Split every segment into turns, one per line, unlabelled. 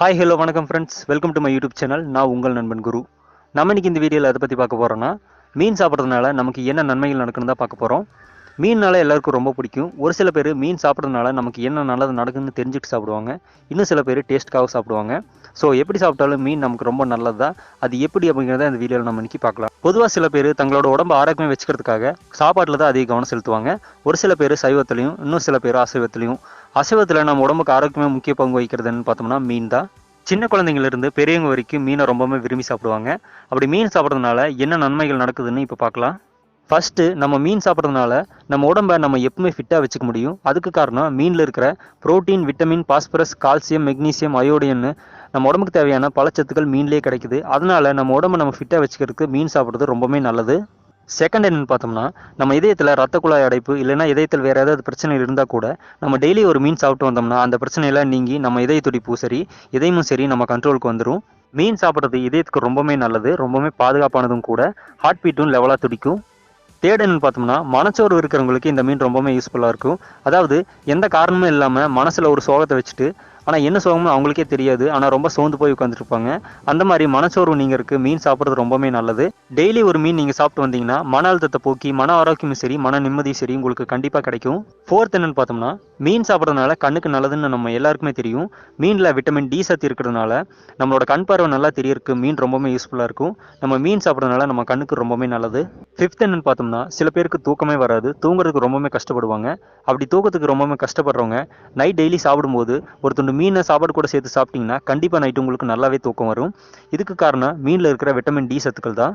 Hi hello வணக்கம் friends, welcome to my YouTube channel. நான் உங்கள் நண்பன் குரு. நம்ம இன்னைக்கு இந்த வீடியோவில் அதை பற்றி பார்க்க போகிறோன்னா, மீன் சாப்பிட்றதுனால நமக்கு என்ன நன்மைகள் நடக்குன்னு தான் பார்க்க போகிறோம். மீன்னால எல்லாருக்கும் ரொம்ப பிடிக்கும். ஒரு சில பேர் மீன் சாப்பிட்றதுனால நமக்கு என்ன நல்லது நடக்குன்னு தெரிஞ்சுட்டு சாப்பிடுவாங்க. இன்னும் சில பேர் டேஸ்ட்டுக்காக சாப்பிடுவாங்க. ஸோ எப்படி சாப்பிட்டாலும் மீன் நமக்கு ரொம்ப நல்லது தான். அது எப்படி அப்படிங்கிறத இந்த வீடியோவில் நம்ம இன்னைக்கு பார்க்கலாம். பொதுவாக சில பேர் தங்களோட உடம்பு ஆரோக்கியமாக வச்சுக்கிறதுக்காக சாப்பாட்டில் தான் அதிக கவனம் செலுத்துவாங்க. ஒரு சில பேர் சைவத்திலையும், இன்னும் சில பேர் அசைவத்திலையும். அசைவத்தில் நம்ம உடம்புக்கு ஆரோக்கியமாக முக்கிய பங்கு வகிக்கிறதுன்னு பார்த்தோம்னா மீன் தான். சின்ன குழந்தைங்களிருந்து பெரியவங்க வரைக்கும் மீனை ரொம்பவே விரும்பி சாப்பிடுவாங்க. அப்படி மீன் சாப்பிட்றதுனால என்ன நன்மைகள் நடக்குதுன்னு இப்போ பார்க்கலாம். ஃபர்ஸ்ட்டு, நம்ம மீன் சாப்பிட்றதுனால நம்ம உடம்பை நம்ம எப்பவுமே ஃபிட்டாக வச்சுக்க முடியும். அதுக்கு காரணம் மீனில் இருக்கிற protein, vitamin, phosphorus, calcium, magnesium, அயோடின்னு நம்ம உடம்புக்கு தேவையான பல சத்துக்கள் மீன்லேயே கிடைக்குது. அதனால நம்ம உடம்பை நம்ம ஃபிட்டாக வச்சுக்கிறதுக்கு மீன் சாப்பிட்றது ரொம்பவே நல்லது. செகண்ட் என்னன்னு பார்த்தோம்னா, நம்ம இதயத்தில் ரத்த குழாய் அடைப்பு இல்லைன்னா இதயத்தில் வேறு ஏதாவது பிரச்சனை இருந்தால் கூட நம்ம டெய்லி ஒரு மீன் சாப்பிட்டு வந்தோம்னா அந்த பிரச்சனையெல்லாம் நீங்கி நம்ம இதய துடிப்பும் சரி, இதயமும் சரி நம்ம கண்ட்ரோலுக்கு வந்துடும். மீன் சாப்பிட்றது இதயத்துக்கு ரொம்பவே நல்லது, ரொம்பவே பாதுகாப்பானதும் கூட. ஹார்ட் பீட்டும் லெவலாக துடிக்கும். தேர்ட் என்னன்னு பார்த்தோம்னா, மனச்சோர்வு இருக்கிறவங்களுக்கு இந்த மீன் ரொம்பவே யூஸ்ஃபுல்லாக இருக்கும். அதாவது எந்த காரணமும் இல்லாமல் மனசில் ஒரு சோகத்தை வச்சுட்டு, ஆனால் என்ன சோகம்னு அவங்களுக்கே தெரியாது, ஆனால் ரொம்ப சோர்ந்து போய் உட்காந்துருப்பாங்க. அந்த மாதிரி மனச்சோர்வு நீங்கிறதுக்கு மீன் சாப்பிட்றது ரொம்பவே நல்லது. டெய்லி ஒரு மீன் நீங்கள் சாப்பிட்டு வந்தீங்கன்னா மன அழுத்தத்தை போக்கி மன ஆரோக்கியமும் சரி, மன நிம்மதியும் சரி உங்களுக்கு கண்டிப்பாக கிடைக்கும். ஃபோர்த் என்னன்னு பார்த்தோம்னா, மீன் சாப்பிட்றதுனால கண்ணுக்கு நல்லதுன்னு நம்ம எல்லாருக்குமே தெரியும். மீனில் விட்டமின் டி சத்து இருக்கிறதுனால நம்மளோட கண் பார்வை நல்லா தெரியறதுக்கு மீன் ரொம்பவே யூஸ்ஃபுல்லாக இருக்கும். நம்ம மீன் சாப்பிட்றதுனால நம்ம கண்ணுக்கு ரொம்பவே நல்லது. ஃபிஃப்த் என்னன்னு பார்த்தோம்னா, சில பேருக்கு தூக்கமே வராது, தூங்குறதுக்கு ரொம்பவே கஷ்டப்படுவாங்க. அப்படி தூக்கத்துக்கு ரொம்பவே கஷ்டப்படுறவங்க நைட் டெய்லி சாப்பிடும்போது ஒரு துண்டு மீனை சாப்பாடு கூட சேர்த்து சாப்பிட்டீங்கன்னா கண்டிப்பாக நைட்டு உங்களுக்கு நல்லாவே தூக்கம் வரும். இதுக்கு காரணம் மீனில் இருக்கிற விட்டமின் டி சத்துக்கள் தான்.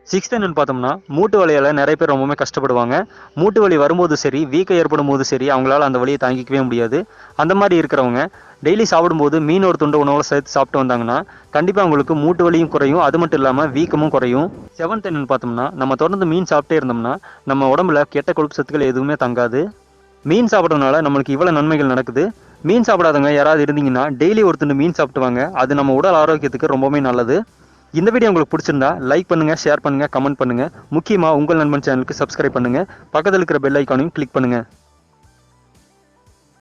சிக்ஸ்த் என்னன்னு பார்த்தோம்னா, மூட்டு வலியால் நிறைய பேர் ரொம்பவே கஷ்டப்படுவாங்க. மூட்டு வலி வரும்போது சரி, வீக்கம் ஏற்படும் போது சரி, அவங்களால அந்த வலியை தாங்கிக்கவே முடியாது. அந்த மாதிரி இருக்கிறவங்க டெய்லி சாப்பிடும்போது மீன் ஒரு துண்டு உணவோட சேர்த்து சாப்பிட்டு வந்தாங்கன்னா கண்டிப்பாக அவங்களுக்கு மூட்டு வலியும் குறையும், அது மட்டும் இல்லாமல் வீக்கமும் குறையும். செவன்த் என்னன்னு பார்த்தோம்னா, நம்ம தொடர்ந்து மீன் சாப்பிட்டே இருந்தோம்னா நம்ம உடம்புல கெட்ட கொழுப்பு சத்துக்கள் எதுவுமே தங்காது. மீன் சாப்பிட்றதுனால நம்மளுக்கு இவ்வளோ நன்மைகள் நடக்குது. மீன் சாப்பிடாதவங்க யாராவது இருந்தீங்கன்னா டெய்லி ஒரு துண்டு மீன் சாப்பிட்டு வாங்க. அது நம்ம உடல் ஆரோக்கியத்துக்கு ரொம்பவே நல்லது. இந்த வீடியோ உங்களுக்கு பிடிச்சிருந்தா லைக் பண்ணுங்க, ஷேர் பண்ணுங்க, கமெண்ட் பண்ணுங்க. முக்கியமாக உங்கள் நண்பன் சேனலுக்கு சப்ஸ்கிரைப் பண்ணுங்க. பக்கத்தில் இருக்கிற பெல் ஐக்கானையும் கிளிக் பண்ணுங்க.